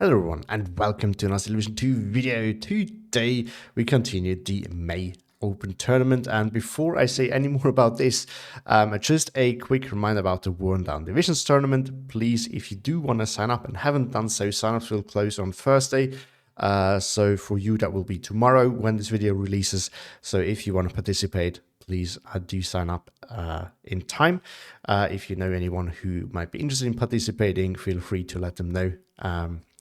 Hello everyone and welcome to another Division 2 video. Today we continue the May Open Tournament, and before I say any more about this, just a quick reminder about the Worn Down Divisions Tournament. Please, if you do want to sign up and haven't done so, sign-ups will close on Thursday. So for you that will be tomorrow when this video releases. So if you want to participate, please do sign up in time. If you know anyone who might be interested in participating, feel free to let them know.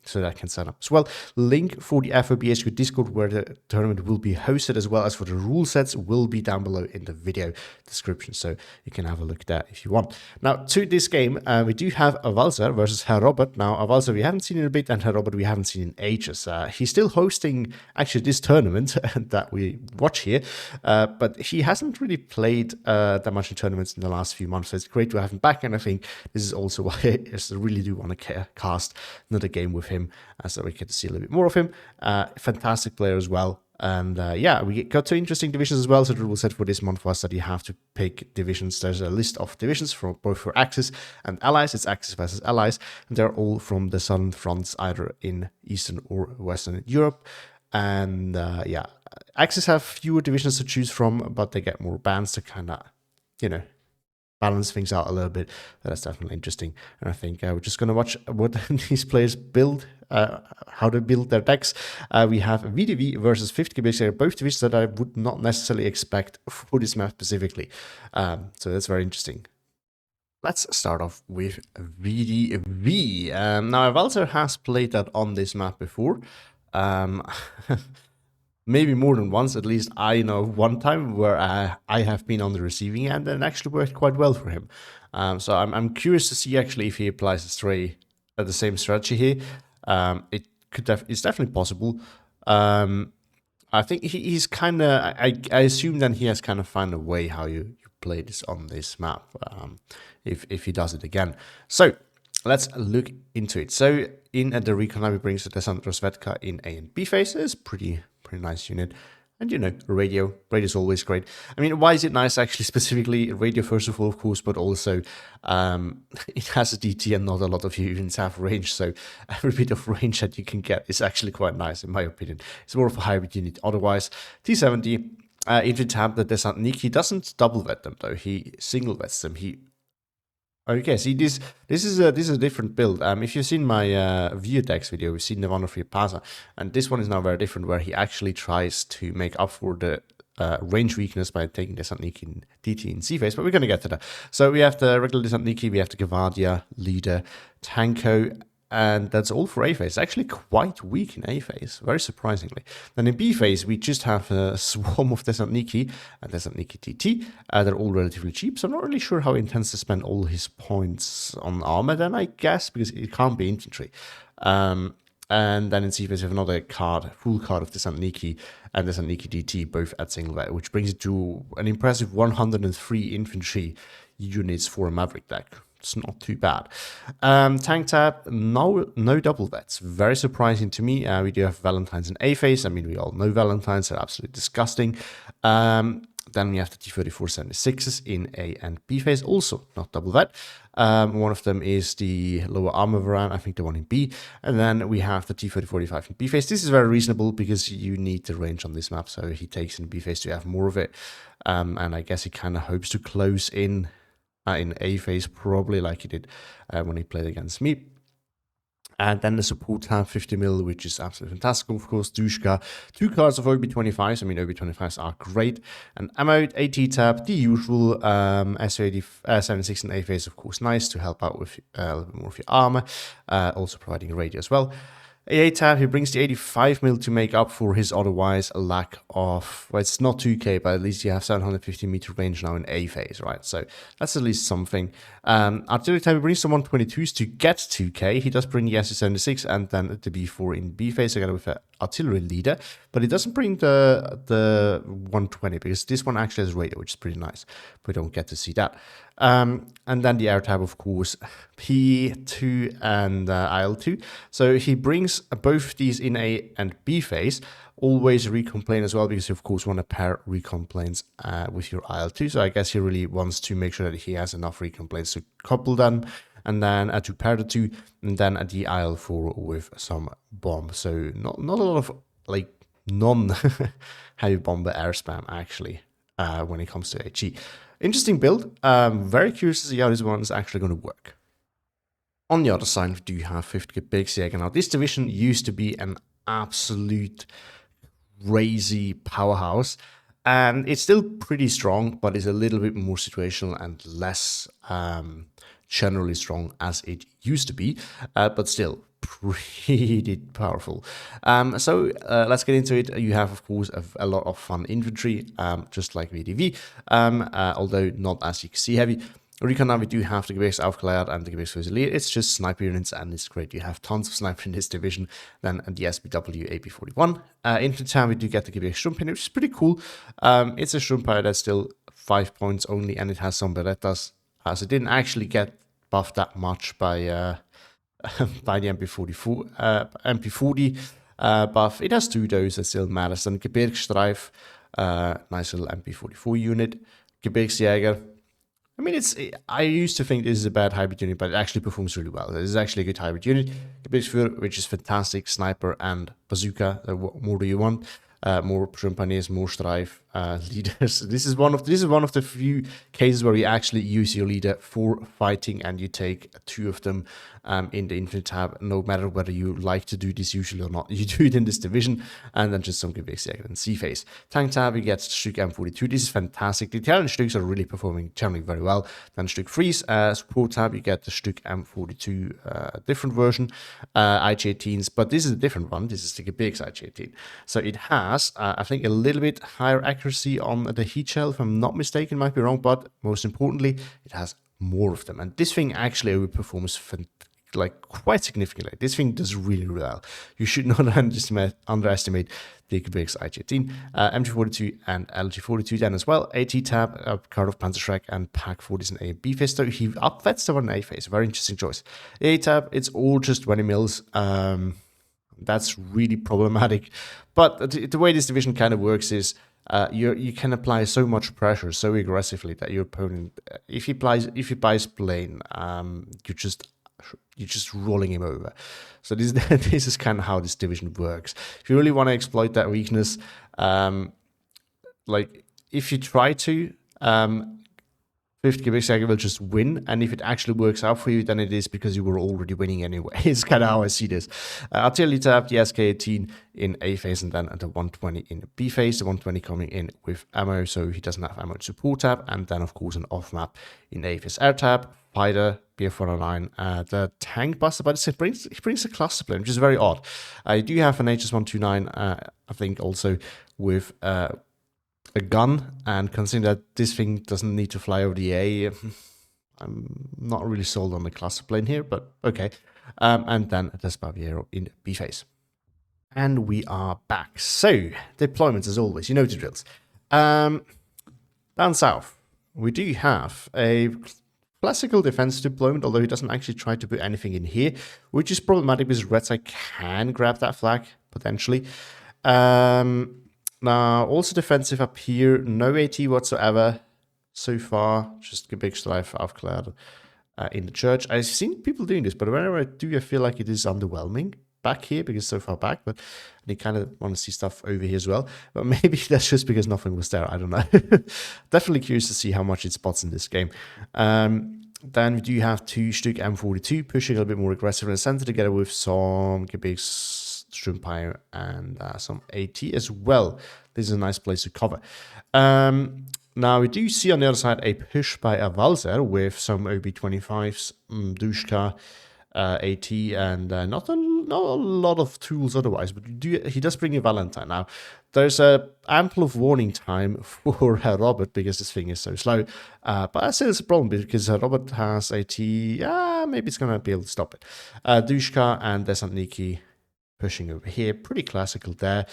So that I can sign up as well. Link for the FOBSQ Discord where the tournament will be hosted, as well as for the rule sets, will be down below in the video description, so you can have a look at that if you want. Now, to this game, we do have Avalser versus Herr Robert. Now, Avalser we haven't seen in a bit, and Herr Robert we haven't seen in ages. He's still hosting, actually, this tournament that we watch here, but he hasn't really played that much in tournaments in the last few months, so it's great to have him back, and I think this is also why I really do want to cast another game with him, so we get to see a little bit more of him. Fantastic player as well. And yeah, we got two interesting divisions as well. So the rule set for this month was that you have to pick divisions. There's a list of divisions for both for Axis and Allies. It's Axis versus Allies, and they're all from the southern fronts, either in Eastern or Western Europe. And yeah, Axis have fewer divisions to choose from, but they get more bans to kind of, balance things out a little bit. That's definitely interesting. And I think we're just going to watch what these players build, how they build their decks. We have VDV versus 50 Gebirgsjäger, both divisions that I would not necessarily expect for this map specifically. So that's very interesting. Let's start off with VDV. Now, Avalser has played that on this map before. Maybe more than once, at least I know one time where I have been on the receiving end and it actually worked quite well for him. So I'm curious to see actually if he applies the same strategy here. It's definitely possible. I think he's kind of, I assume then he has kind of found a way how you play this on this map, if he does it again. So let's look into it. So in the recon, he brings the Sandra Svetka in A and B phases. Pretty nice unit. And radio is always great. I mean, why is it nice actually? Specifically radio, first of all, of course, but also it has a DT and not a lot of units have range, so every bit of range that you can get is actually quite nice in my opinion. It's more of a hybrid unit otherwise. T70 infantry tab, the Descent Nick, he doesn't double vet them though, he single vets them. Okay, see, this is a different build. If you've seen my VDV Decks video, we've seen the one of Pasa, and this one is now very different, where he actually tries to make up for the range weakness by taking the Santniki in DT and C phase, but we're going to get to that. So we have the regular Santniki, we have the Gavardia, Leader, Tanko, and that's all for A phase. It's actually quite weak in A phase, very surprisingly. Then in B phase, we just have a swarm of Desantniki and Desantniki TT. They're all relatively cheap, so I'm not really sure how he intends to spend all his points on armor then, I guess, because it can't be infantry. And then in C phase, we have another full card of Desantniki and Desantniki DT, both at single vet, which brings it to an impressive 103 infantry units for a Maverick deck. It's not too bad. Tank tab, no double vets. Very surprising to me. We do have Valentine's in A phase. I mean, we all know Valentine's. They're absolutely disgusting. Then we have the T-3476s in A and B phase. Also not double vet. One of them is the lower armor variant. I think the one in B. And then we have the T-3045 in B phase. This is very reasonable because you need the range on this map. So he takes in B phase to have more of it. And I guess he kind of hopes to close in A phase, probably like he did when he played against me. And then the support tab 50 mil, which is absolutely fantastic. Of course, Dushka, 2 cards of OB25s. I mean, OB25s are great. And ammo, AT tab, the usual SO76 in A phase, of course, nice to help out with a little bit more of your armor. Also providing a radio as well. AA tab, he brings the 85 mil to make up for his otherwise lack of, well, it's not 2k, but at least you have 750 meter range now in A phase, right? So that's at least something. Artillery tab, he brings the 122s to get 2k. He does bring the SU76 and then the B4 in B phase together with an artillery leader, but he doesn't bring the 120 because this one actually has radio, which is pretty nice. We don't get to see that. And then the air tab, of course, P2 and IL2. So he brings both these in A and B phase. Always recon plane as well, because you of course want to pair recon planes with your IL2. So I guess he really wants to make sure that he has enough recon planes to couple them. and then to pair the two, and then a DIL4 with some bomb. So not a lot of like non-heavy bomber air spam actually when it comes to HE. Interesting build. Very curious to see how this one is actually going to work. On the other side, we do have 50 Gebirgsjäger. Now, this division used to be an absolute crazy powerhouse, and it's still pretty strong, but it's a little bit more situational and less generally strong as it used to be, but still pretty powerful. So let's get into it. You have, of course, a lot of fun infantry, just like VDV, although not as you can see heavy. Recon now we do have the Gebirgs Aufklärt and the Gebirgs Fusilier. It's just sniper units and it's great. You have tons of sniper in this division. Then the SBW AP41. Infantry time we do get the Gebirgs Strumpin, which is pretty cool. It's a Strumpire that's still 5 points only and it has some Berettas. So it didn't actually get buffed that much by by the MP40 buff. It has 2 those that still matters. Then Gebirgsstreif, nice little MP44 unit. Gebirgsjäger. I mean, I used to think this is a bad hybrid unit, but it actually performs really well. This is actually a good hybrid unit. Gebirgsführer, which is fantastic, sniper and bazooka. What more do you want? More Trumpaniers, more Streif leaders. This is one of the few cases where you actually use your leader for fighting, and you take 2 of them in the infantry tab. No matter whether you like to do this usually or not, you do it in this division, and then just some Gebirgsjäger and C phase. Tank tab, you get Stück M42. This is fantastic. The Italian Stücks are really performing generally very well. Then Stück Fries, support tab, you get the Stück M42 different version, IH-18s, but this is a different one. This is the Gebirgs IH-18. So it has, I think, a little bit higher accuracy on the heat shell, if I'm not mistaken, might be wrong, but most importantly, it has more of them. And this thing actually overperforms like quite significantly. This thing does really well. You should not underestimate the Gebirgs IH-18, MG42 and LG42 then as well. AT tab, card of Panzerschreck and Pack 40s and A and B phase. So he upvets the one in A phase. Very interesting choice. A tab, it's all just 20 mils. That's really problematic. But the way this division kind of works is you can apply so much pressure so aggressively that your opponent, if he buys plane, you're just rolling him over. So this this is kind of how this division works. If you really want to exploit that weakness, like if you try to, 50 Gebirgsjäger will just win, and if it actually works out for you, then it is because you were already winning anyway. It's kind of how I see this. Artillery tab, the SK-18 in A phase, and then the 120 in B phase. The 120 coming in with ammo, so he doesn't have ammo support tab, and then of course an off map in A phase. Air tab, fighter, BF-109, the tank buster, but he brings a cluster plane, which is very odd. I do have an HS-129, I think also with a gun, and considering that this thing doesn't need to fly over the A, I'm not really sold on the cluster plane here, but okay. And then the Spaviero in B phase. And we are back. So, deployments as always, you know the drills. Down south, we do have a classical defense deployment, although he doesn't actually try to put anything in here, which is problematic because Red Side can grab that flag, potentially. Now, also defensive up here, no AT whatsoever so far, just Gebirgsstreif Aufklärt in the church. I've seen people doing this, but whenever I do, I feel like it is underwhelming back here because it's so far back, but I kind of want to see stuff over here as well. But maybe that's just because nothing was there, I don't know. Definitely curious to see how much it spots in this game. Then we do have 2 Stück M42 pushing a little bit more aggressive in the center together with some Gebirgs Strumpire and some AT as well. This is a nice place to cover. Now we do see on the other side a push by Avalser with some OB25s, Dushka, AT, and not a lot of tools otherwise, but he does bring a Valentine. Now, there's a ample of warning time for Herr Robert because this thing is so slow, but I say it's a problem because Herr Robert has AT, maybe it's going to be able to stop it. Dushka and Desantniki pushing over here, pretty classical there.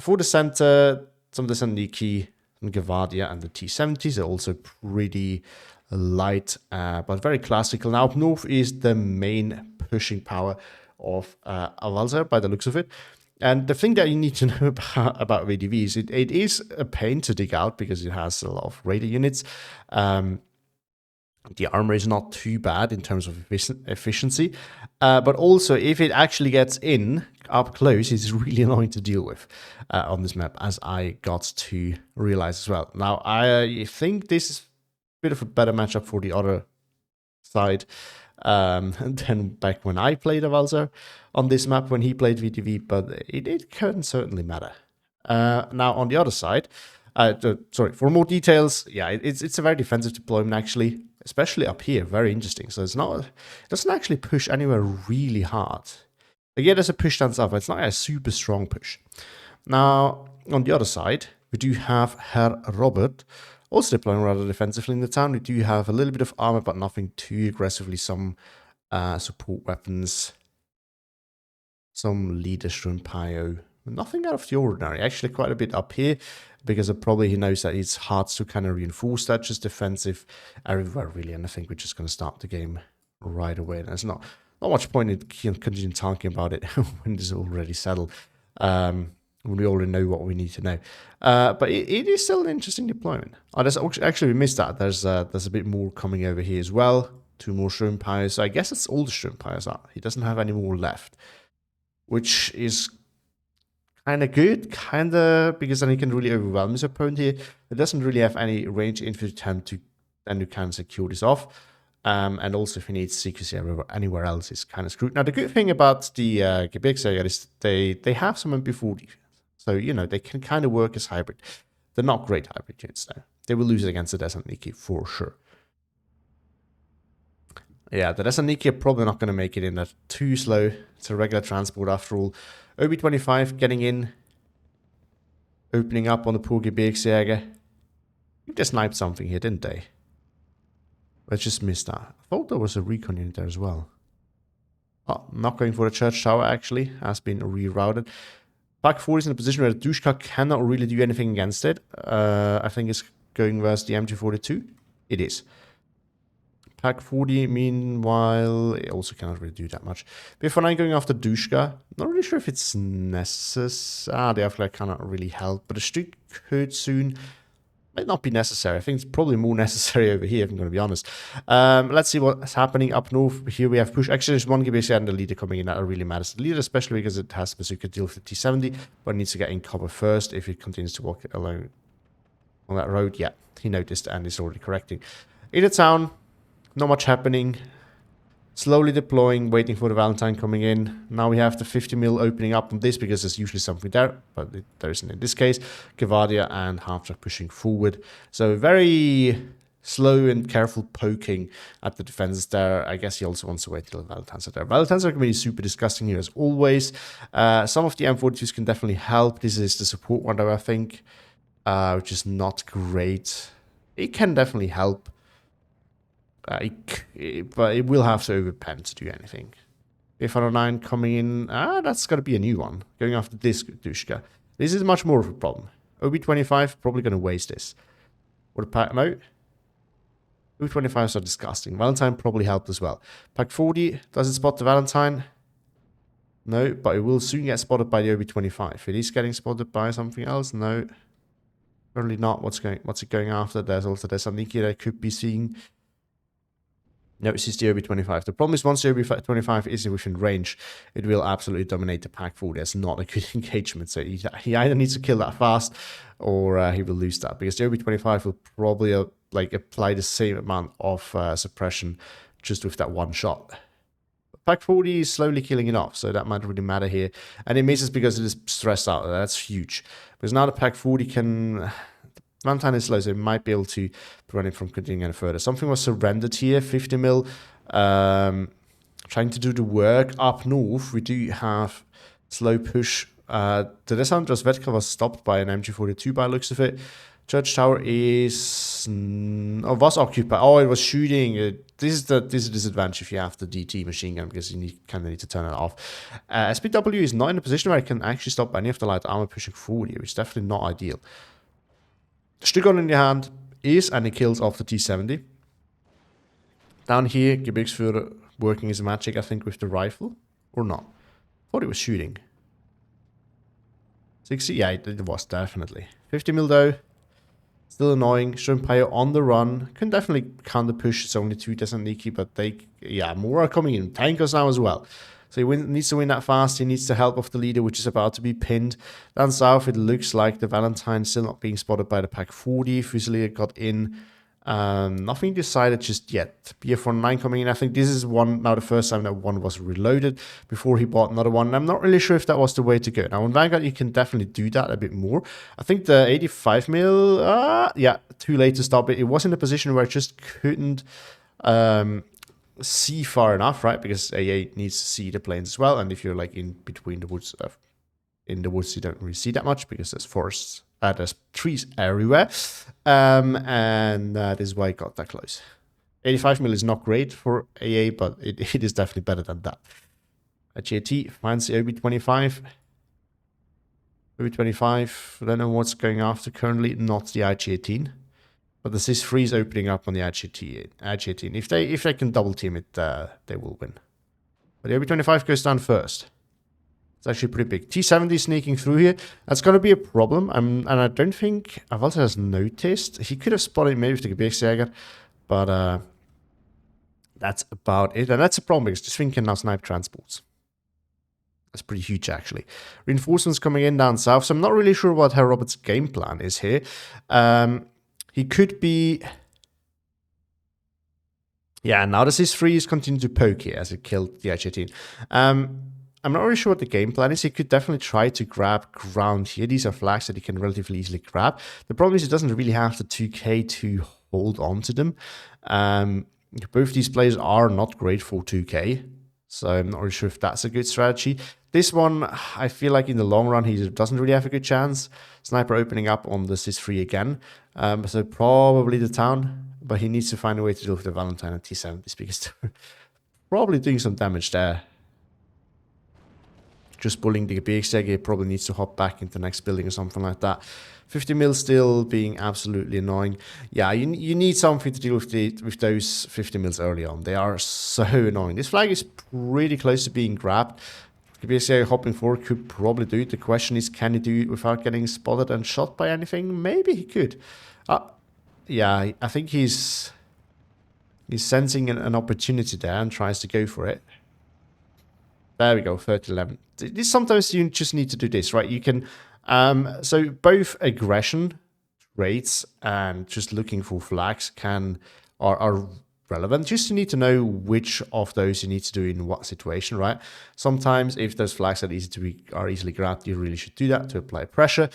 For the center, some of the Desantniki and Gavardia and the T-70s are also pretty light, but very classical. Now, up north is the main pushing power of Avalser, by the looks of it. And the thing that you need to know about VDV is it is a pain to dig out because it has a lot of radar units. The armor is not too bad in terms of efficiency, but also if it actually gets in up close, it's really annoying to deal with on this map, as I got to realize as well. Now, I think this is a bit of a better matchup for the other side than back when I played Avalser on this map when he played VDV, but it can certainly matter. Now, on the other side, sorry, for more details, yeah, it's a very defensive deployment actually, especially up here, very interesting. So it doesn't actually push anywhere really hard. Again, there's a push stance up, but it's not a super strong push. Now, on the other side, we do have Herr Robert, also deploying rather defensively in the town. We do have a little bit of armor, but nothing too aggressively. Some support weapons, some leader Strumpio. Nothing out of the ordinary. Actually, quite a bit up here, because probably he knows that it's hard to kind of reinforce that. Just defensive everywhere, really. And I think we're just going to start the game right away. There's not much point in continuing talking about it when it's already settled. When we already know what we need to know. But it is still an interesting deployment. Oh, actually, we missed that. There's a bit more coming over here as well. 2 more Strumpires. So I guess it's all the Strumpires are. He doesn't have any more left, which is kind of good, because then he can really overwhelm his opponent here. It doesn't really have any range infantry to then you can secure this off. And also if he needs secrecy anywhere else, it's kind of screwed. Now, the good thing about the Gebirgsjäger is they have some MP4 defense. So, you know, they can kind of work as hybrid. They're not great hybrid units, though. They will lose against the Thessaloniki for sure. Yeah, the Thessaloniki are probably not going to make it in. They're too slow. It's a regular transport after all. OB-25 getting in. Opening up on the poor Gebirgsjäger. They sniped something here, didn't they? Let's just miss that. I thought there was a recon unit there as well. Oh, not going for the church tower, actually. Has been rerouted. Pack 40 is in a position where the Dushka cannot really do anything against it. I think it's going versus the MG42. It is. Pack 40, meanwhile, it also cannot really do that much. Before 9 going after Dushka. Not really sure if it's necessary. The Afghan cannot really help. But the street could soon. Might not be necessary. I think it's probably more necessary over here, if I'm going to be honest. Let's see what's happening up north. Here we have push. Actually, there's one Gebirgsjäger and the leader coming in. That really matters. The leader, especially because it has bazooka deal for T70, but it needs to get in cover first if it continues to walk along on that road. Yeah, he noticed and is already correcting. In the town, not much happening. Slowly deploying, waiting for the Valentine coming in. Now we have the 50 mil opening up on this because there's usually something there, but there isn't in this case. Gevadia and Half-Track pushing forward. So very slow and careful poking at the defenses there. I guess he also wants to wait till the Valentines are there. Valentines are going to be super disgusting here as always. Some of the M42s can definitely help. This is the support one though, I think, which is not great. It can definitely help. But it will have to overpen to do anything. F109 coming in. That's got to be a new one. Going after this Dushka. This is much more of a problem. OB-25 probably going to waste this. What a pack. No. OB-25s are disgusting. Valentine probably helped as well. Pack 40. Does it spot the Valentine? No, but it will soon get spotted by the OB-25. It is getting spotted by something else. No. Probably not. What's it going after? There's also Thessaloniki that I could be seeing. No, it's the OB-25. The problem is once the OB-25 is within range, it will absolutely dominate the pack 40. That's not a good engagement. So he either needs to kill that fast or he will lose that. Because the OB-25 will probably apply the same amount of suppression just with that one shot. Pack 40 is slowly killing it off, so that might really matter here. And it misses because it is stressed out. That's huge. Because now the Pack 40 can... Valentine is slow, so it might be able to prevent it from continuing any further. Something was surrendered here, 50 mil. Trying to do the work up north. We do have slow push. The Descent Vetka was stopped by an MG42 by the looks of it. Church Tower is... was occupied. Oh, it was shooting. This is a disadvantage if you have the DT machine gun, because you kind of need to turn it off. SPW is not in a position where it can actually stop any of the light armor pushing forward here, which is definitely not ideal. Stygon in the hand is, and he kills off the T70. Down here, Gebirgsführer working his magic, I think, with the rifle. Or not. Thought he was shooting. 60? Yeah, it was, definitely. 50 mil though. Still annoying. Shrimpire on the run. Can definitely counter push. It's only 2 Thessaloniki, but they, yeah, more are coming in. Tankers now as well. So he needs to win that fast. He needs the help of the leader, which is about to be pinned. Down south, it looks like the Valentine still not being spotted by the pack 40. Fusilier got in. Nothing decided just yet. BF19 coming in. I think this is one now the first time that one was reloaded before he bought another one. I'm not really sure if that was the way to go. Now on Vanguard you can definitely do that a bit more. I think the 85 mil, yeah, too late to stop it. It was in a position where it just couldn't see far enough, right? Because AA needs to see the planes as well. And if you're like in between the woods, in the woods you don't really see that much because there's forests. There's trees everywhere, and that is why it got that close. 85 mil is not great for AA, but it is definitely better than that. GAT finds the OB25. OB25, I don't know what's going after currently, not the IG-18. But the CIS-3 is opening up on the IG-18. If they can double team it, they will win. But the OB25 goes down first. It's actually pretty big. T-70 sneaking through here. That's going to be a problem. And I don't think Avalser has noticed. He could have spotted maybe with the Gebirgsjäger. But that's about it. And that's a problem because this thing can now snipe transports. That's pretty huge, actually. Reinforcements coming in down south. So I'm not really sure what Herr Robert's game plan is here. He could be... Yeah, now the CIS-3 is continuing to poke here as it killed the IG-18. I'm not really sure what the game plan is. He could definitely try to grab ground here. These are flags that he can relatively easily grab. The problem is he doesn't really have the 2k to hold on to them. Both these players are not great for 2k. So I'm not really sure if that's a good strategy. This one, I feel like in the long run, he doesn't really have a good chance. Sniper opening up on the CIS-3 again. So probably the town. But he needs to find a way to deal with the Valentine and T-70s because they're probably doing some damage there. Just pulling the Gebirgsjäger, probably needs to hop back into the next building or something like that. 50 mil still being absolutely annoying. Yeah, you need something to deal with those 50 mils early on. They are so annoying. This flag is pretty close to being grabbed. Gebirgsjäger hopping forward could probably do it. The question is, can he do it without getting spotted and shot by anything? Maybe he could. Yeah, I think he's sensing an opportunity there and tries to go for it. There we go, 30-11. Sometimes you just need to do this, right? You can, so both aggression traits and just looking for flags are relevant. Just you need to know which of those you need to do in what situation, right? Sometimes if those flags are easily grabbed, you really should do that to apply pressure.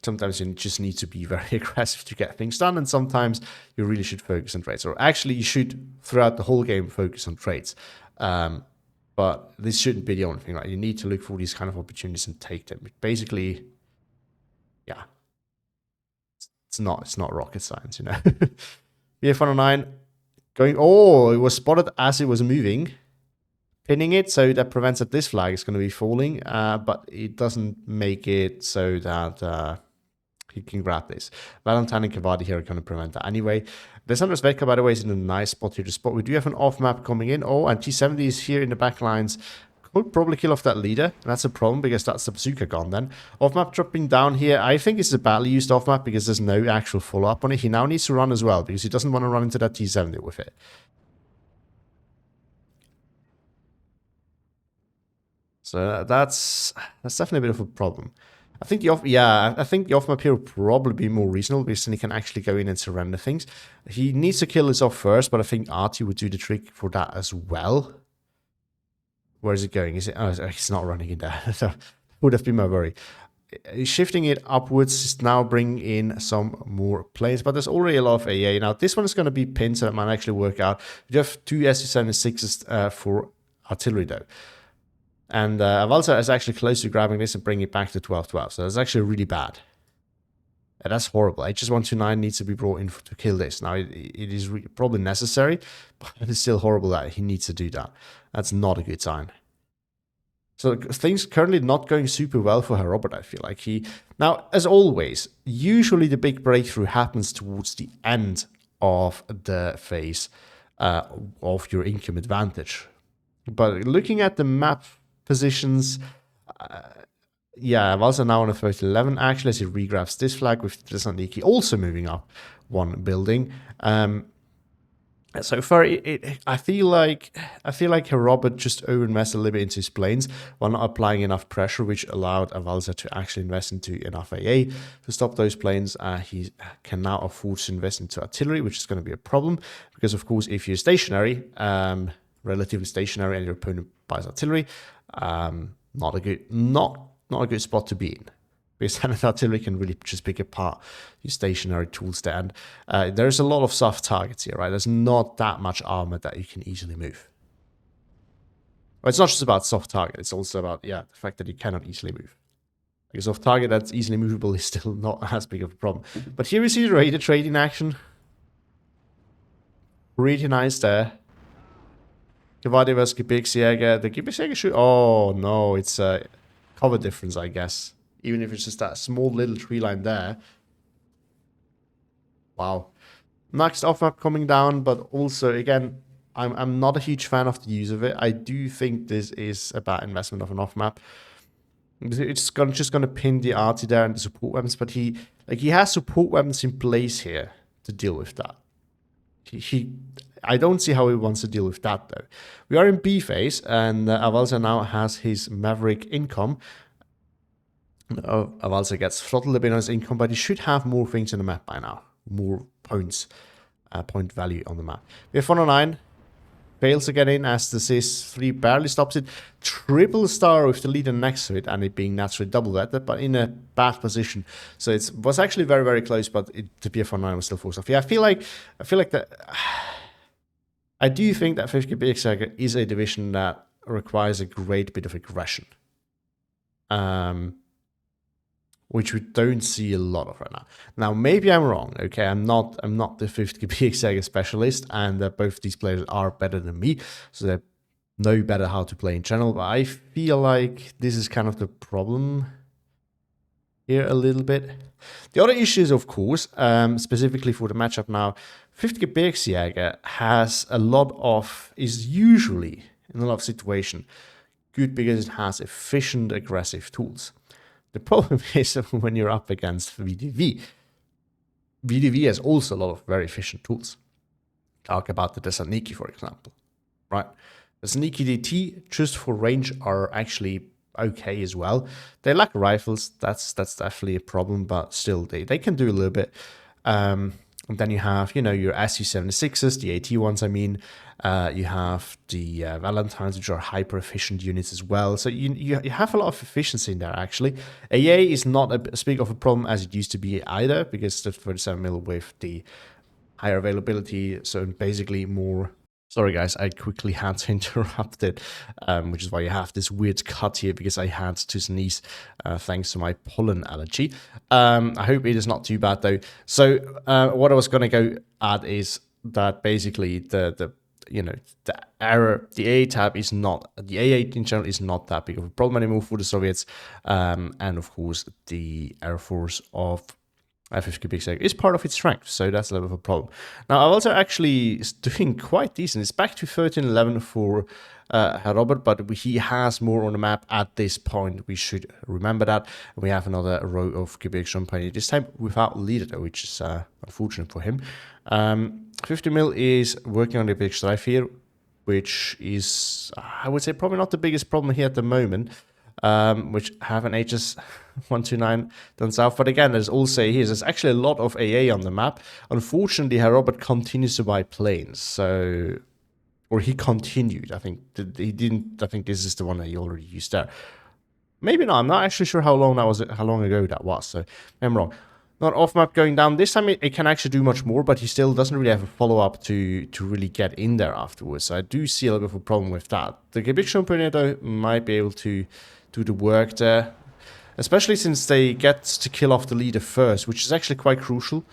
Sometimes you just need to be very aggressive to get things done, and sometimes you really should focus on traits. Or actually, you should, throughout the whole game, focus on traits. But this shouldn't be the only thing, right? You need to look for these kind of opportunities and take them. Basically, yeah, it's not rocket science, you know. BF109 going. Oh, it was spotted as it was moving, pinning it, so that prevents that this flag is going to be falling. But it doesn't make it so that he can grab this. Valentine and Kavadi here are going to prevent that anyway. The Sandra Svedka, by the way, is in a nice spot here to spot. We do have an off map coming in. Oh, and T-70 is here in the back lines. Could probably kill off that leader. And that's a problem because that's the bazooka gone then. Off map dropping down here. I think it's a badly used off map because there's no actual follow-up on it. He now needs to run as well because he doesn't want to run into that T-70 with it. So that's definitely a bit of a problem. I think the off map here will probably be more reasonable because then he can actually go in and surrender things. He needs to kill this off first, but I think Artie would do the trick for that as well. Where is it going? Is it? Oh, it's not running in there. That would have been my worry. He's shifting it upwards. He's now bringing in some more planes, but there's already a lot of AA. Now this one is going to be pinned, so that might actually work out. You have two Su-76s for artillery though. And Avalser is actually close to grabbing this and bringing it back to 12-12. So that's actually really bad. And that's horrible. HS-129 needs to be brought in to kill this. Now, it is probably necessary, but it's still horrible that he needs to do that. That's not a good sign. So things currently not going super well for Herr Robert, I feel like. Now, as always, usually the big breakthrough happens towards the end of the phase of your income advantage. But looking at the map positions, Yeah, Avalser now on a 30-11. Actually, as he regrabs this flag with Thessaloniki also moving up one building. So far, I feel like Herr Robert just over-invested a little bit into his planes while not applying enough pressure, which allowed Avalser to actually invest into enough AA to stop those planes. He can now afford to invest into artillery, which is going to be a problem because, of course, if you're stationary, relatively stationary, and your opponent buys artillery, not a good spot to be in. Because standard artillery can really just pick apart your stationary tool stand. There's a lot of soft targets here, right? There's not that much armor that you can easily move. Well, it's not just about soft target, it's also about, the fact that you cannot easily move. Like a soft target that's easily movable is still not as big of a problem. But here we see the Raider trade in action. Pretty nice there. Gewade vs. Gebirgsjäger. The Gebirgsjäger should... Oh, no, it's a cover difference, I guess. Even if it's just that small little tree line there. Wow. Next off-map coming down, but also, again, I'm not a huge fan of the use of it. I do think this is a bad investment of an off-map. It's just gonna pin the arty there and the support weapons, but he has support weapons in place here to deal with that. I don't see how he wants to deal with that, though. We are in B phase, and Avalser now has his Maverick income. Avalser gets throttled a bit on his income, but he should have more things in the map by now. More points, point value on the map. We have 109. Fails to get in as the CIS-3 barely stops it. Triple star with the leader next to it, and it being naturally double-vetted, but in a bad position. So it was actually very, very close, but the BF-19 was still forced off. Yeah, I feel like that... I do think that 5th Gebirgsjäger is a division that requires a great bit of aggression. Which we don't see a lot of right now. Now, maybe I'm wrong, okay? I'm not the 5th Gebirgsjäger specialist, and both these players are better than me, so they know better how to play in general, but I feel like this is kind of the problem here a little bit. The other issue is, of course, specifically for the matchup now, 5th Gebirgsjäger is usually, in a lot of situations, good because it has efficient, aggressive tools. The problem is when you're up against VDV. VDV has also a lot of very efficient tools. Talk about the Thessaloniki, for example, right? The Thessaloniki DT, just for range, are actually okay as well. They lack rifles. That's definitely a problem, but still, they can do a little bit. And then you have, your SU-76s, the AT ones, I mean. You have the Valentines, which are hyper-efficient units as well. So you have a lot of efficiency in there, actually. AA is not as big of a problem as it used to be either, because the 37mm with the higher availability, so basically more... Sorry, guys, I quickly had to interrupt it, which is why you have this weird cut here, because I had to sneeze thanks to my pollen allergy. I hope it is not too bad, though. So what I was going to go at is that basically the AA tab is not, the AA in general is not that big of a problem anymore for the Soviets, and of course the Air Force of 5th Gebirgsjäger is part of its strength, so that's a little bit of a problem. Now, Avalser actually is doing quite decent. It's back to 13-11 for Herr Robert, but he has more on the map at this point. We should remember that. We have another row of Gebirgsjäger, this time without leader, though, which is unfortunate for him. 50mm is working on the Gebirgsstreif here, which is, I would say, probably not the biggest problem here at the moment. Which have an HS-129 done south. But again, there's actually a lot of AA on the map. Unfortunately, Herr Robert continues to buy planes. Or he continued. I think he didn't. I think this is the one that he already used there. Maybe not. I'm not actually sure how long ago that was. So I'm wrong. Not off map going down. This time it can actually do much more, but he still doesn't really have a follow-up to really get in there afterwards. So I do see a little bit of a problem with that. The Gebirgsjäger, though, might be able to do the work there, especially since they get to kill off the leader first, which is actually quite crucial.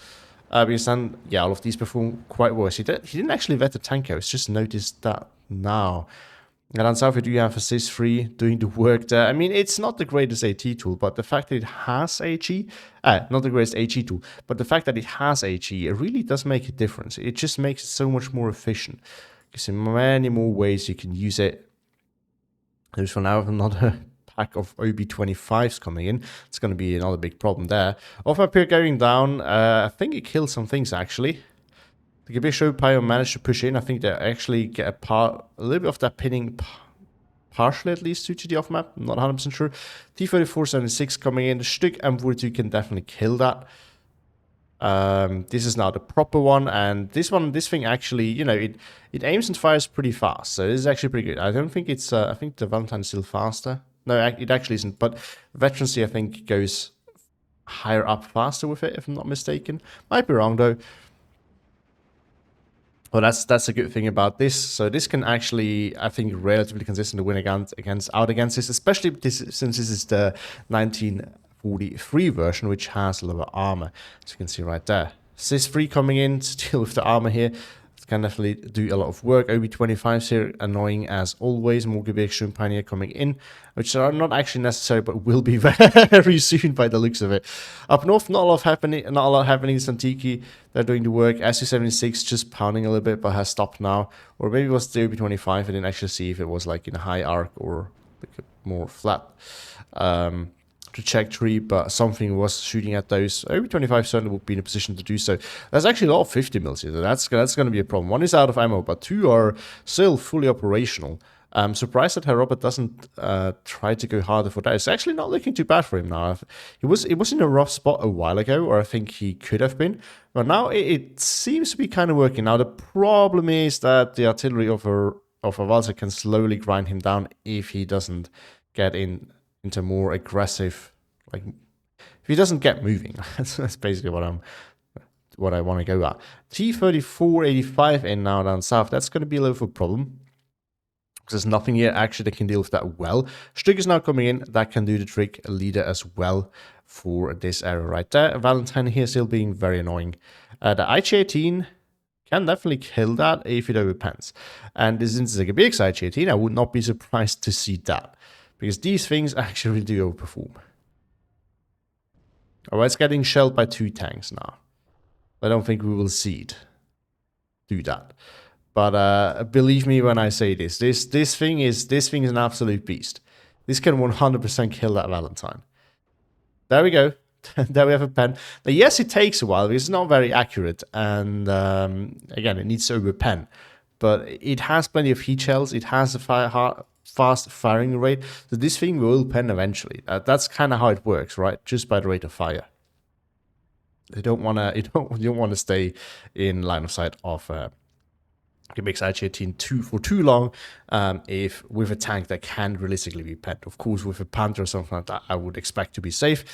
Because then, all of these perform quite worse. He didn't actually vet the tank, I was just noticed that now. And on south, we do have a CIS-3 doing the work there. I mean, it's not the greatest AT tool, but the fact that it has HE, not the greatest HE tool, but the fact that it has HE, it really does make a difference. It just makes it so much more efficient. Because in many more ways you can use it. There's for now another pack of OB25s coming in. It's going to be another big problem there. Off up here going down, I think it killed some things actually. The Gebirgsjäger managed to push in. I think they actually get a little bit of that pinning partially at least to the off map. I'm not 100% sure. T-3476 coming in. The Stück M42 can definitely kill that. This is now the proper one, and this thing actually, you know, it aims and fires pretty fast, so this is actually pretty good. I don't think it's, I think the Valentine's still faster. No, it actually isn't, but Veterancy, I think, goes higher up faster with it, if I'm not mistaken. Might be wrong, though. Well, that's a good thing about this. So this can actually, I think, relatively consistently win against this, especially since this is the 1943 version, which has lower armor, as you can see right there. Cis-3 coming in to deal with the armor here. It can definitely do a lot of work. OB25s here, annoying as always. More Gebirgsjäger Pioneer coming in, which are not actually necessary, but will be very soon by the looks of it. Up north, not a lot happening. Santiki, they're doing the work. SU-76 just pounding a little bit, but has stopped now. Or maybe it was the OB25. I didn't actually see if it was like in a high arc or like more flat trajectory, but something was shooting at those. OB25 certainly would be in a position to do so. There's actually a lot of 50 mils here. That's going to be a problem. One is out of ammo, but two are still fully operational. I'm surprised that Herr Robert doesn't try to go harder for that. It's actually not looking too bad for him now. It was in a rough spot a while ago, or I think he could have been, but now it seems to be kind of working. Now the problem is that the artillery of Avalser can slowly grind him down if he doesn't get into more aggressive, like if he doesn't get moving. That's basically what I want to go at. T-3485 in now down south. That's going to be a little bit of a problem. There's nothing here actually that can deal with that well. Stück is now coming in. That can do the trick. A leader as well for this area right there. Valentine here still being very annoying. The IG-18 can definitely kill that if it overpans. And since it's a Gebirgs IG-18, I would not be surprised to see that, because these things actually do overperform. Alright, it's getting shelled by 2 tanks now. I don't think we will see it do that. But believe me when I say this thing is an absolute beast. This can 100% kill that Valentine. There we go. There we have a pen. Now, yes, it takes a while because it's not very accurate, and again, it needs to overpen. But it has plenty of heat shells. It has a fast firing rate, so this thing will pen eventually. That's kind of how it works, right? Just by the rate of fire. You don't want to stay in line of sight of Gebirgs IG-18 for too long, if with a tank that can realistically be penned. Of course, with a Panther or something like that, I would expect to be safe.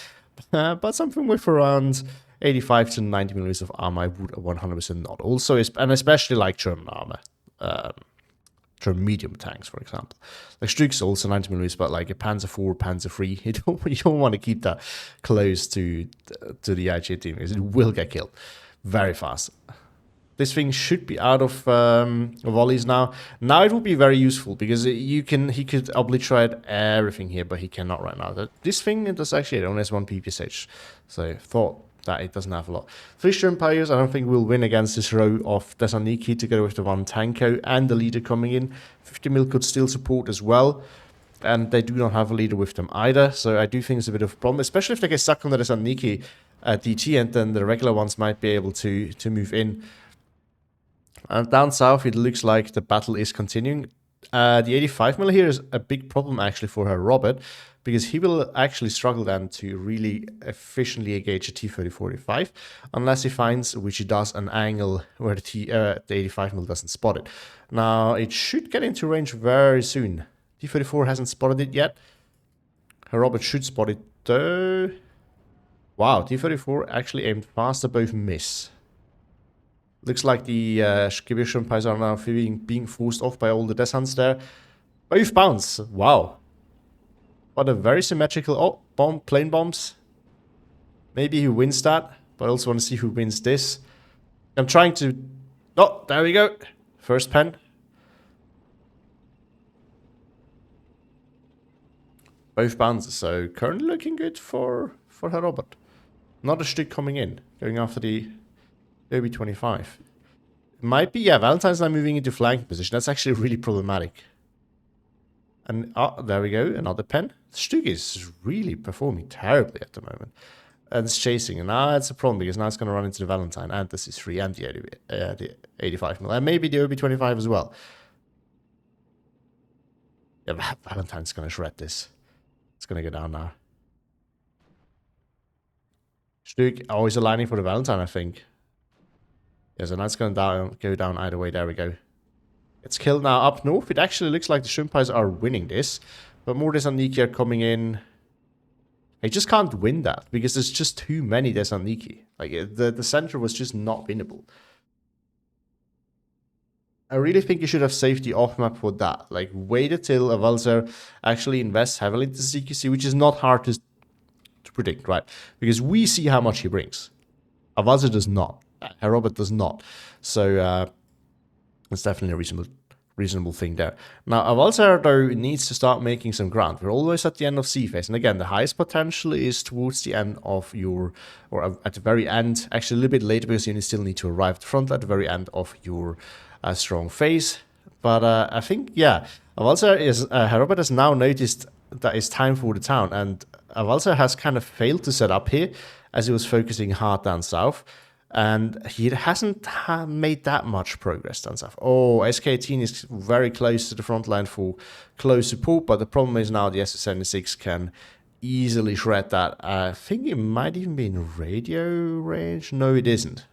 But something with around 85 to 90 millimeters of armor, I would 100% not. Also, and especially like German armor, German medium tanks, for example. Like Stück's also 90 millimeters, but like a Panzer 4, Panzer 3, you don't want to keep that close to the IG-18 because it will get killed very fast. This thing should be out of volleys now. Now it will be very useful because he could obliterate everything here, but he cannot right now. This thing, it does actually, it only has 1 PPSH. So I thought that it doesn't have a lot. 3 German Empires, I don't think we'll win against this row of Thessaloniki together with the 1 Tanko and the leader coming in. 50 mil could still support as well. And they do not have a leader with them either. So I do think it's a bit of a problem, especially if they get stuck on the Thessaloniki DT, and then the regular ones might be able to move in. And down south, it looks like the battle is continuing. The 85 mil here is a big problem actually for Herr Robert, because he will actually struggle then to really efficiently engage a T-3045 unless he finds, which he does, an angle where the 85 mil doesn't spot it. Now, it should get into range very soon. T-34 hasn't spotted it yet. Herr Robert should spot it though. Wow, T-34 actually aimed faster, both miss. Looks like the Gebirgsjäger Empires are now being forced off by all the descents there. Both bounce. Wow. What a very symmetrical... Oh, plane bombs. Maybe he wins that, but I also want to see who wins this. I'm trying to... Oh, there we go. First pen. Both bounces, so currently looking good for Herr Robert. Not a Stück coming in, going after the OB25. Might be, yeah, Valentine's now moving into flanking position. That's actually really problematic. And there we go, another pen. Stug is really performing terribly at the moment. And it's chasing, and now it's a problem because now it's going to run into the Valentine and the C3 and the 85 mil, and maybe the OB25 as well. Yeah, Valentine's going to shred this. It's going to go down now. Stug always aligning for the Valentine, I think. Yeah, so now it's going to go down either way. There we go. It's killed now up north. It actually looks like the Shumpais are winning this, but more Desaniki are coming in. I just can't win that because there's just too many Desaniki. Like the center was just not winnable. I really think you should have saved the off map for that. Like waited till Avalser actually invests heavily into CQC, which is not hard to predict, right? Because we see how much he brings. Avalser does not. Herr Robert does not. So it's definitely a reasonable thing there. Now, Avalser, though, needs to start making some ground. We're always at the end of C phase. And again, the highest potential is towards the end of your, or at the very end, actually a little bit later because you still need to arrive at the front at the very end of your strong phase. But I think, yeah, Avalser is, Herr Robert has now noticed that it's time for the town. And Avalser has kind of failed to set up here as he was focusing hard down south. And he hasn't made that much progress down south. Oh, SK18 is very close to the front line for close support, but the problem is now the SS76 can easily shred that. I think it might even be in radio range. No, it isn't.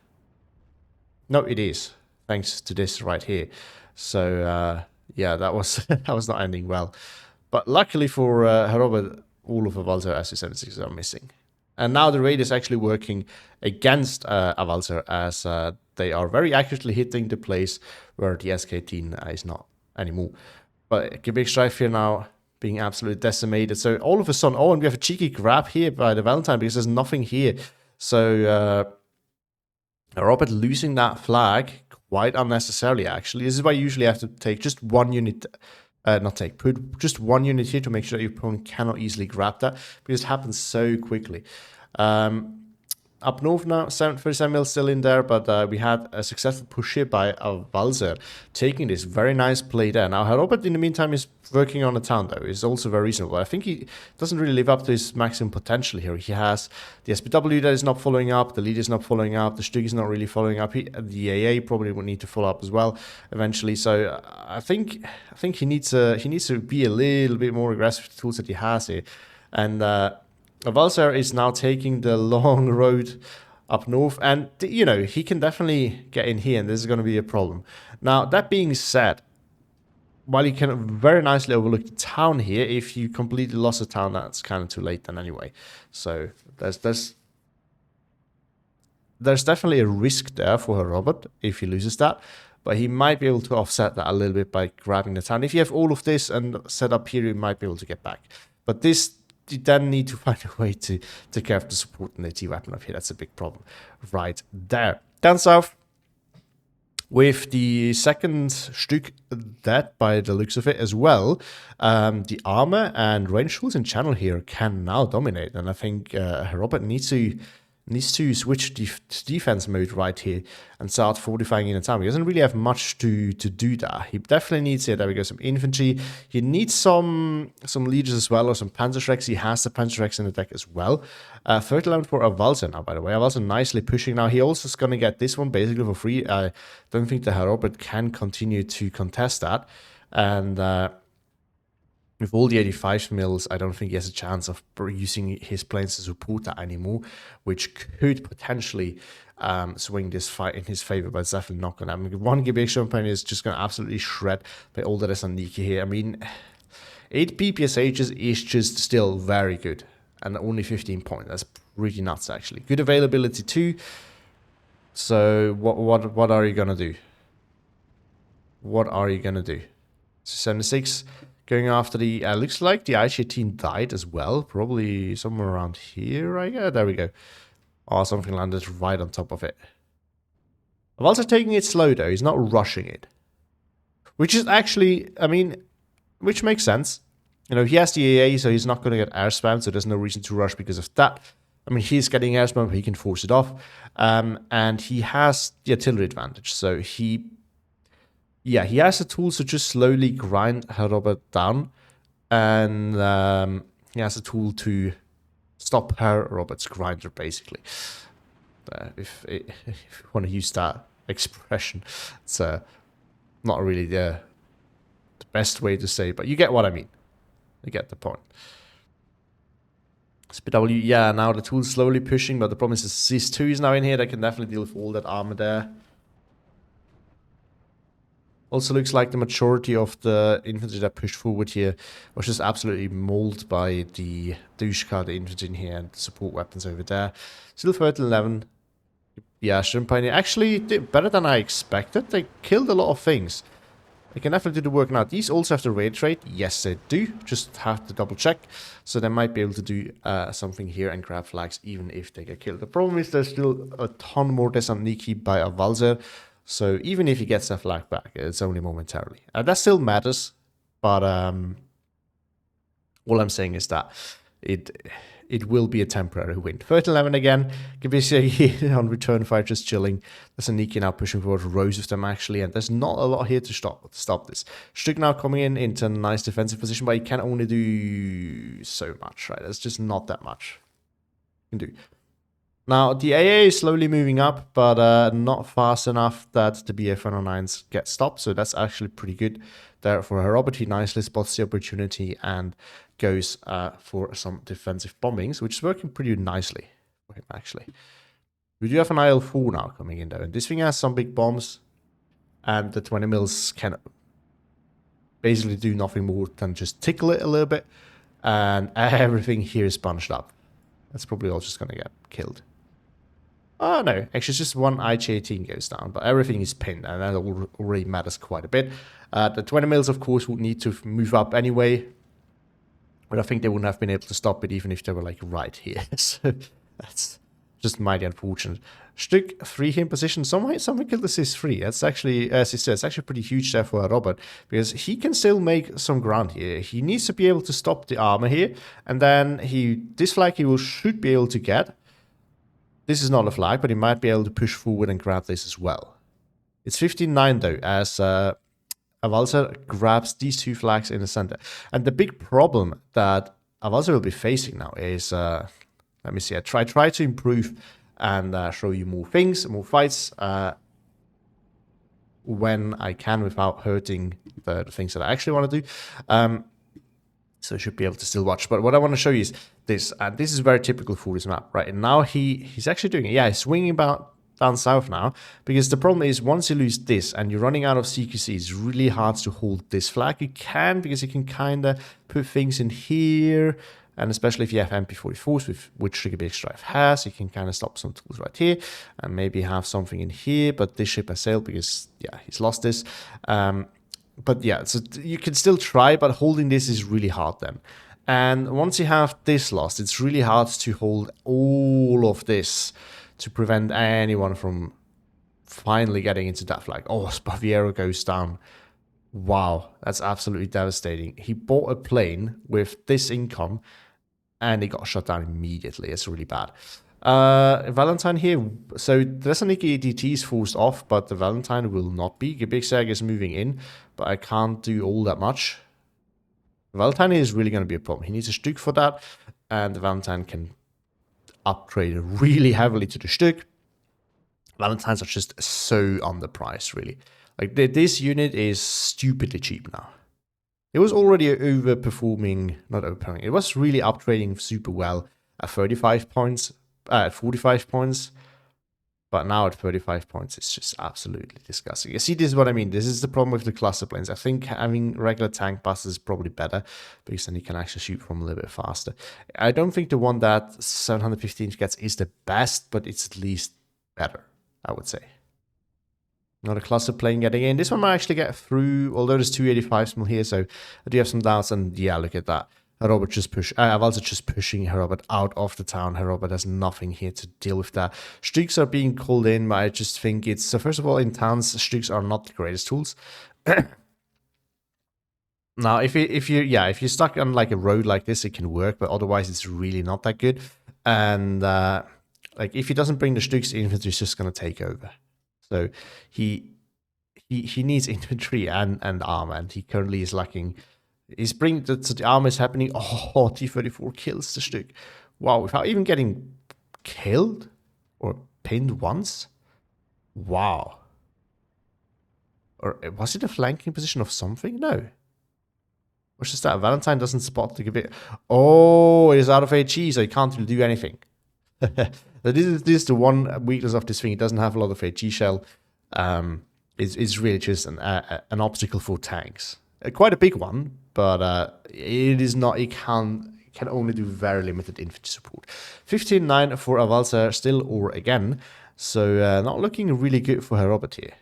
No, it is, thanks to this right here. So, yeah, that was that was not ending well. But luckily for Herr Robert, all of Avalser SS76s are missing. And now the raid is actually working against Avalser as they are very accurately hitting the place where the SK18 is not anymore. But Gebirgs here now being absolutely decimated. So all of a sudden, oh, and we have a cheeky grab here by the Valentine because there's nothing here. So Robert losing that flag quite unnecessarily, actually. This is why you usually have to take just one unit. Put just one unit here to make sure that your opponent cannot easily grab that, because it happens so quickly. Up north now, 37 mil still in there, but we had a successful push here by Avalser, taking this very nice play there. Now, Herr Robert, in the meantime, is working on the town, though. Is also very reasonable. I think he doesn't really live up to his maximum potential here. He has the SPW that is not following up, the lead is not following up, the Stug is not really following up. The AA probably would need to follow up as well eventually. So I think he needs to be a little bit more aggressive with the tools that he has here. And Avalser is now taking the long road up north, and you know, he can definitely get in here, and this is going to be a problem. Now, that being said, while you can very nicely overlook the town here, if you completely lost the town, that's kind of too late then anyway. So there's definitely a risk there for Herr Robert if he loses that, but he might be able to offset that a little bit by grabbing the town. If you have all of this and set up here, you might be able to get back. But this, you then need to find a way to take care of the support and the T-weapon up here. That's a big problem right there. Down south, with the second Stug dead by the looks of it as well, the armor and range tools in channel here can now dominate. And I think Herr Robert needs to switch defense mode right here and start fortifying in the town. He doesn't really have much to do that. He definitely needs, there we go, some infantry. He needs some leaders as well, or some Panzerschrecks. He has the Panzerschrecks in the deck as well. Third element for Avalser now, by the way. Avalser nicely pushing now. He also is going to get this one basically for free. I don't think the Herr Robert can continue to contest that. And with all the 85 mils, I don't think he has a chance of using his planes to support that anymore, which could potentially swing this fight in his favor, but it's definitely not going to happen. One Gebirgsjäger Deck is just going to absolutely shred by all that is on Niki here. I mean, 8 PPSHs is just still very good, and only 15 points. That's pretty nuts, actually. Good availability too. So what are you going to do? What are you going to do? 76... Going after the, looks like the IG-18 died as well. Probably somewhere around here, right? Yeah, there we go. Oh, something landed right on top of it. I'm also taking it slow, though. He's not rushing it. Which is actually, I mean, which makes sense. You know, he has the AA, so he's not going to get air spam, so there's no reason to rush because of that. I mean, he's getting air spam, but he can force it off. And he has the artillery advantage, so he has the tools to just slowly grind Herr Robert down and he has a tool to stop Herr Robert's grinder, basically. If you want to use that expression, it's not really the best way to say, but you get what I mean. You get the point. SPW, yeah, now the tool's slowly pushing, but the problem is this 2 is now in here. That can definitely deal with all that armor there. Also looks like the majority of the infantry that pushed forward here was just absolutely mauled by the Dushka, the infantry in here, and the support weapons over there. Still 13-11. Yeah, Shrimp Pioneer actually did better than I expected. They killed a lot of things. They can definitely do the work now. These also have the raid trait. Yes, they do. Just have to double check. So they might be able to do something here and grab flags even if they get killed. The problem is there's still a ton more Desantniki by Avalser. So even if he gets that flag back, it's only momentarily. That still matters. But all I'm saying is that it will be a temporary win. 13-11 again. Gebirgsjäger on return fire, just chilling. There's a Niki now pushing forward rows of them actually, and there's not a lot here to stop this. Stück now coming in into a nice defensive position, but he can only do so much, right? There's just not that much he can do. Now, the AA is slowly moving up, but not fast enough that the BF-109s get stopped, so that's actually pretty good there for Herr Robert. He nicely spots the opportunity and goes for some defensive bombings, which is working pretty nicely for him, actually. We do have an IL-4 now coming in, though, and this thing has some big bombs, and the 20 mils can basically do nothing more than just tickle it a little bit, and everything here is bunched up. That's probably all just going to get killed. Oh, no. Actually, just one IG-18 goes down, but everything is pinned, and that already matters quite a bit. The 20 mils, of course, would need to move up anyway, but I think they wouldn't have been able to stop it even if they were, like, right here. So that's just mighty unfortunate. Stück 3 here in position. Someone killed the Cis-3. That's actually, it's actually pretty huge there for Robert, because he can still make some ground here. He needs to be able to stop the armor here, and then this flag he should be able to get. This is not a flag, but he might be able to push forward and grab this as well. It's 15-9 though, as Avalser grabs these 2 flags in the center. And the big problem that Avalser will be facing now is, let me see, I try to improve and show you more things, more fights, when I can without hurting the things that I actually want to do. So you should be able to still watch. But what I want to show you is this. And this is very typical for this map, right? And now he's actually doing it. Yeah, he's swinging about down south now. Because the problem is once you lose this and you're running out of CQC, it's really hard to hold this flag. You can, because you can kind of put things in here. And especially if you have MP44s, which the Gebirgs Drive has, you can kind of stop some tools right here. And maybe have something in here. But this ship has sailed because, yeah, he's lost this. But yeah, so you can still try, but holding this is really hard then. And once you have this lost, it's really hard to hold all of this to prevent anyone from finally getting into that flag. Oh, Spaviero goes down. Wow, that's absolutely devastating. He bought a plane with this income, and he got shot down immediately. It's really bad. Valentine here, so Desantniki ADT is forced off, but the Valentine will not be. Gebirgsjäger is moving in, but I can't do all that much. The Valentine is really going to be a problem. He needs a Stück for that, and the Valentine can upgrade really heavily to the Stück. Valentines are just so underpriced, really. Like, this unit is stupidly cheap now. It was already overperforming, not overperforming, it was really upgrading super well at 35 points. At 45 points, but now at 35 points, it's just absolutely disgusting. You see, this is what I mean. This is the problem with the cluster planes. I think having regular tank busters is probably better, because then you can actually shoot from a little bit faster. I don't think the one that 715 gets is the best, but it's at least better, I would say. Not a cluster plane getting in. This one might actually get through, although there's 285 mil here, so I do have some doubts, and yeah, look at that. Herr Robert Avalser just pushing Herr Robert out of the town. Herr Robert has nothing here to deal with that. Stücks are being called in, but I just think it's... So first of all, in towns, Stücks are not the greatest tools. Now, if you're stuck on like a road like this, it can work, but otherwise it's really not that good. And like if he doesn't bring the Stücks, infantry is just going to take over. So he needs infantry and armor, and he currently is lacking He's bringing the armor is happening. Oh, T-34 kills the Stück. Wow, without even getting killed or pinned once. Wow. Or was it a flanking position of something? No. Or just that Valentine doesn't spot the Gebirgs. Oh, it is out of HE, so he can't really do anything. This is the one weakness of this thing. It doesn't have a lot of HE shell. It's really just an obstacle for tanks. Quite a big one, but it is not. It can only do very limited infantry support. 15-9 for Avalser still or again. So not looking really good for Herr Robert here.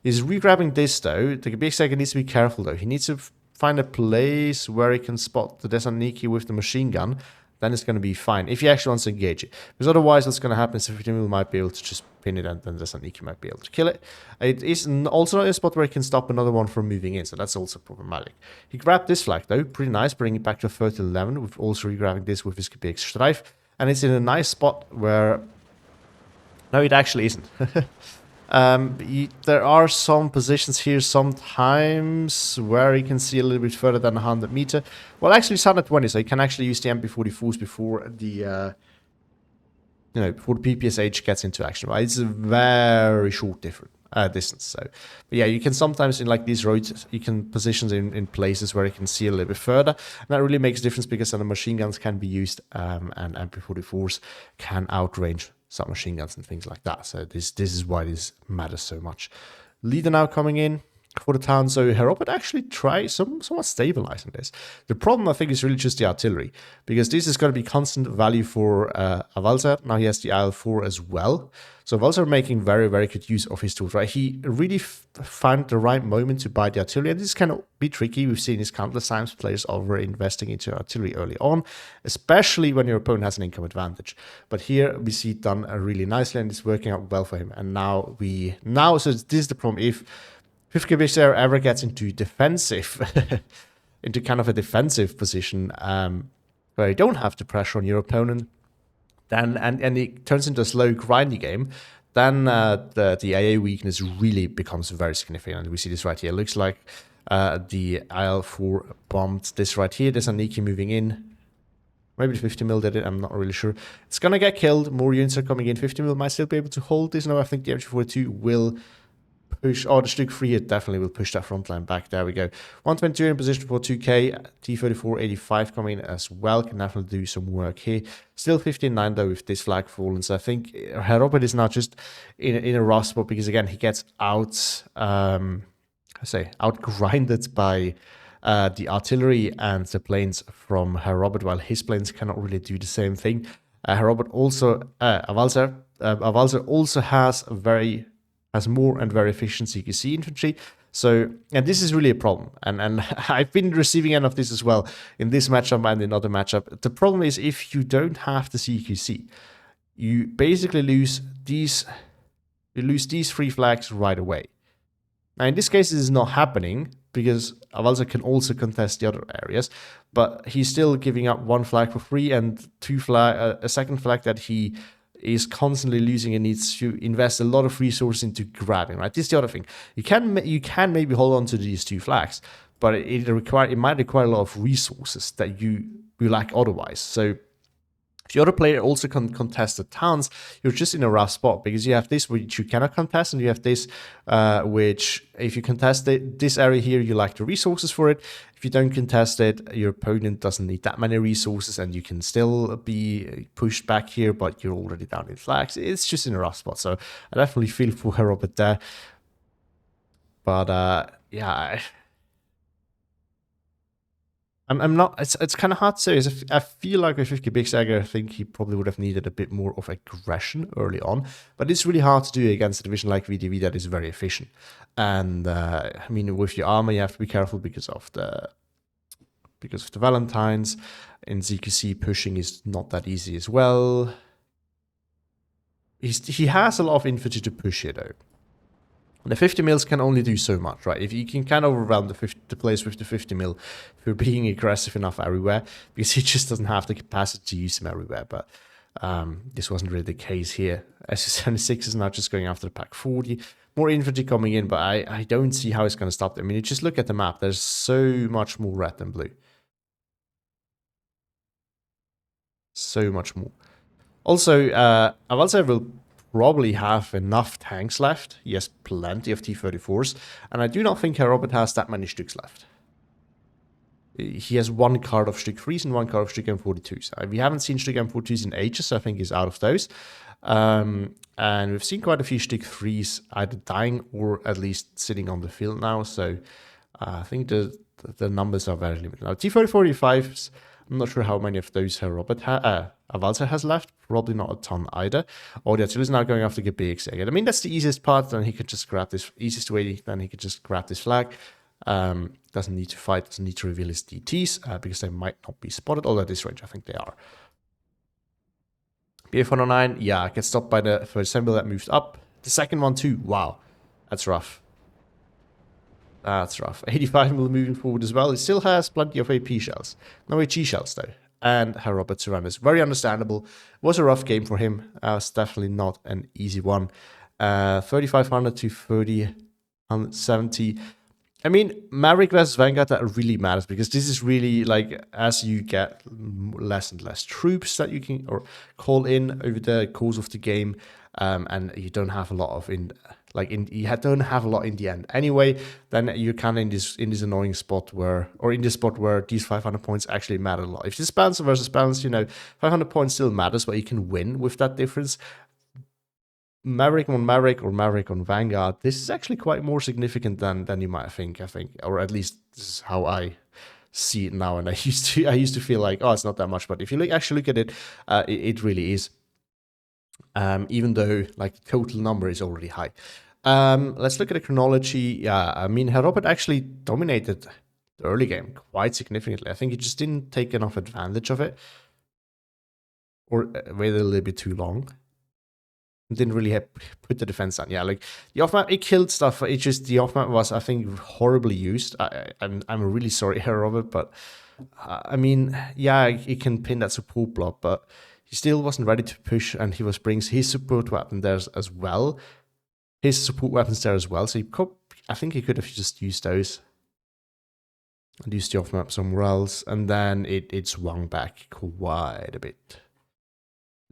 He's re-grabbing this though. The Gebirgsjäger needs to be careful though. He needs to find a place where he can spot the Desaniki with the machine gun. Then it's going to be fine, if he actually wants to engage it. Because otherwise what's going to happen is the 15mm might be able to just pin it and then Desaniki might be able to kill it. It is also not a spot where he can stop another one from moving in, so that's also problematic. He grabbed this flag though, pretty nice, bringing it back to 13-11, with also re-grabbing this with his Gebirgsstreif. And it's in a nice spot where... No, it actually isn't. There are some positions here sometimes where you can see a little bit further than 100 meter. Well, actually it's 120, so you can actually use the MP44s before the before the PPSH gets into action. Right? It's a very short distance. So, but yeah, you can sometimes in like these roads, you can position in places where you can see a little bit further. And that really makes a difference because then the machine guns can be used and MP44s can outrange submachine guns and things like that. So this is why this matters so much. Leader now coming in for the town. So Herr Robert actually tries somewhat stabilizing this. The problem, I think, is really just the artillery, because this is going to be constant value for Avalser. Now he has the IL-4 as well. So Avalser making very, very good use of his tools, right? He really found the right moment to buy the artillery, and this can be tricky. We've seen this countless times, players over investing into artillery early on, especially when your opponent has an income advantage. But here we see it done really nicely, and it's working out well for him. And so this is the problem. If Gebirgsjäger ever gets into defensive, into kind of a defensive position, where you don't have the pressure on your opponent, then and it turns into a slow, grindy game, then the AA weakness really becomes very significant. And we see this right here. It looks like the IL-4 bombed this right here. There's Aniki moving in. Maybe the 50mm did it, I'm not really sure. It's gonna get killed. More units are coming in. 50mm might still be able to hold this. No, I think the MG42 will push. Oh, the Stück 3 here definitely will push that front line back. There we go. 122 in position for 2K. T-34 85 coming in as well. Can definitely do some work here. Still 15-9 though with this flag fallen. So I think Herr Robert is now just in a rough spot because again he gets outgrinded by the artillery and the planes from Herr Robert, while his planes cannot really do the same thing. Herr Robert also Avalser also has more and very efficient CQC infantry. So, and this is really a problem. And I've been receiving end of this as well in this matchup and in other matchup. The problem is if you don't have the CQC, you basically lose these three flags right away. Now, in this case, this is not happening because Avalser can also contest the other areas, but he's still giving up one flag for free and a second flag that he is constantly losing and needs to invest a lot of resources into grabbing, right? This is the other thing. You can maybe hold on to these two flags, but it might require a lot of resources that you lack otherwise. So if the other player also can contest the towns, you're just in a rough spot because you have this which you cannot contest, and you have this which, if you contest this area here, you lack the resources for it. If you don't contest it, your opponent doesn't need that many resources, and you can still be pushed back here, but you're already down in flags. It's just in a rough spot. So I definitely feel for Herr Robert there. But yeah. I'm not. It's kind of hard to say. I feel like with Gebirgsjäger, I think he probably would have needed a bit more of aggression early on. But it's really hard to do against a division like VDV that is very efficient. And I mean, with your armor, you have to be careful because of the Valentines. In ZQC, pushing is not that easy as well. He has a lot of infantry to push here, though. The 50mm can only do so much, right? If you can kind of overwhelm the place with the 50mm, if you're being aggressive enough everywhere, because he just doesn't have the capacity to use them everywhere. But this wasn't really the case here. SS76 is now just going after the Pak 40. more infantry coming in, but I don't see how it's going to stop them. I mean, you just look at the map. There's so much more red than blue. So much more. Also, Avalser will probably have enough tanks left. He has plenty of T-34s. And I do not think Herr Robert has that many Stuks left. He has one card of Stück 3s and one card of Stück M42s. We haven't seen Stück M42s in ages, so I think he's out of those. And we've seen quite a few Stück 3s either dying or at least sitting on the field now. So I think the numbers are very limited. Now, T-45s, I'm not sure how many of those Herr Robert Avalser has left. Probably not a ton either. Oh, the artillery is now going after Gebirgsjäger. I mean, that's the easiest part. Then he could just grab this, easiest way, then he could just grab this flag. Doesn't need to fight, doesn't need to reveal his DTs, because they might not be spotted. Although at this range, I think they are. BF-109, yeah, gets stopped by the first symbol that moved up. The second one too, wow. That's rough. That's rough. 85 mil moving forward as well. It still has plenty of AP shells. No HE shells though. And Herr Robert surrenders. Very understandable. Was a rough game for him. It's definitely not an easy one. 3,500 to 3,070. I mean, Maverick versus Vanguard, that really matters because this is really like as you get less and less troops that you can call in over the course of the game, and you don't have a lot of you don't have a lot in the end anyway. Then you're kind of in this annoying spot where these 500 points actually matter a lot. If this balance versus balance, 500 points still matters, but you can win with that difference. Maverick on Maverick or Maverick on Vanguard, this is actually quite more significant than you might think, I think. Or at least this is how I see it now. And I used to feel like, oh, it's not that much. But if you actually look at it, it really is. Even though like the total number is already high. Let's look at the chronology. Yeah, I mean, Herr Robert actually dominated the early game quite significantly. I think he just didn't take enough advantage of it. Or waited a little bit too long. Didn't really put the defense on. Yeah, like the off-map, it killed stuff. It just, the off-map was, I think, horribly used. I'm really sorry, Herr Robert, but I mean, yeah, he can pin that support block, but he still wasn't ready to push, and he brings his support weapon there as well. His support weapons there as well. So I think he could have just used those and used the off-map somewhere else, and then it swung back quite a bit.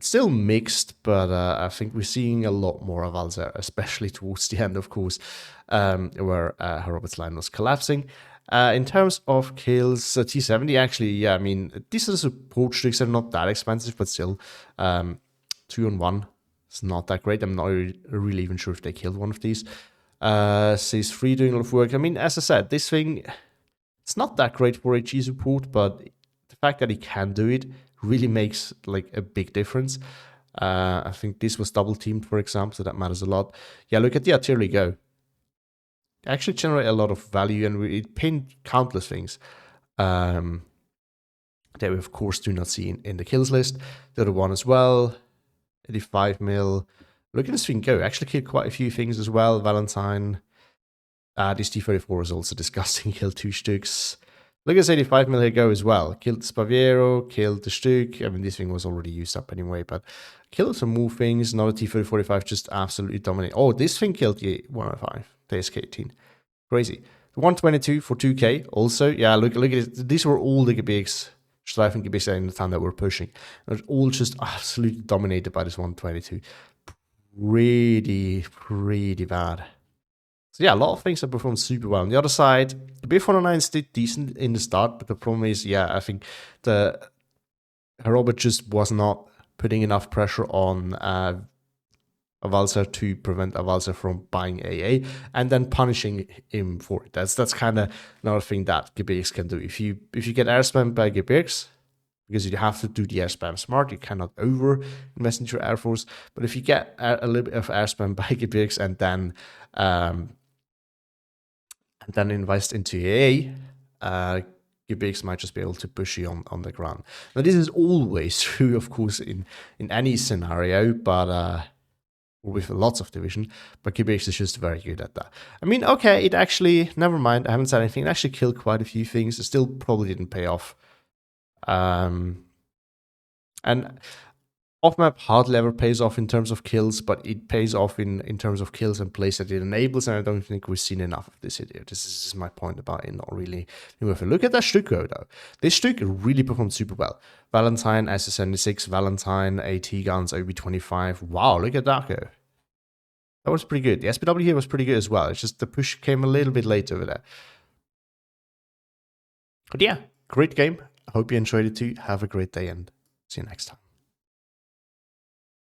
Still mixed, but I think we're seeing a lot more of Avalser, especially towards the end, of course, where Herr Robert's line was collapsing. In terms of kills, T70 actually, yeah, I mean, these are support streaks are not that expensive, but still, 2-on-1 is not that great. I'm not really even sure if they killed one of these. Says 3 doing a lot of work. I mean, as I said, this thing, it's not that great for HE support, but the fact that he can do it really makes like a big difference. I think this was double teamed, for example, so that matters a lot. Yeah, look at the artillery go. Actually generate a lot of value, and it pinned countless things that we of course do not see in the kills list. The other one as well, 85 mil. Look at this thing go. Actually killed quite a few things as well. Valentine. This T-34 is also disgusting. Killed 2 Stuks. Look at this 85 mil here go as well. Killed Spaviero, killed the Stück. I mean, this thing was already used up anyway, but killed some more things. Another T-45 just absolutely dominated. Oh, this thing killed the 105, the SK-18. Crazy. The 122 for 2k also. Yeah, look at it. These were all the Gebirgs, Streifen Gebirgs in the time that were pushing. They're all just absolutely dominated by this 122. Pretty bad. So yeah, a lot of things that performed super well. On the other side, the BF-109s did decent in the start, but the problem is, yeah, I think Herr Robert just was not putting enough pressure on Avalser to prevent Avalser from buying AA and then punishing him for it. That's kind of another thing that Gebirgs can do. If you get air spam by Gebirgs, because you have to do the air spam smart, you cannot over invest into your air force. But if you get a little bit of air spam by Gebirgs and then invest into AA, Gebirgs might just be able to push you on the ground. Now, this is always true, of course, in any scenario, but with lots of division, but Gebirgs is just very good at that. I mean, okay, it actually, never mind, I haven't said anything, it actually killed quite a few things, it still probably didn't pay off. And Off-map hardly ever pays off in terms of kills, but it pays off in terms of kills and plays that it enables, and I don't think we've seen enough of this here. This is my point about it, not really. Look at that Stucco, though. This Stucco really performed super well. Valentine, SS76, Valentine, AT guns, OB25. Wow, look at that go. That was pretty good. The SPW here was pretty good as well. It's just the push came a little bit late over there. But yeah, great game. I hope you enjoyed it too. Have a great day and see you next time.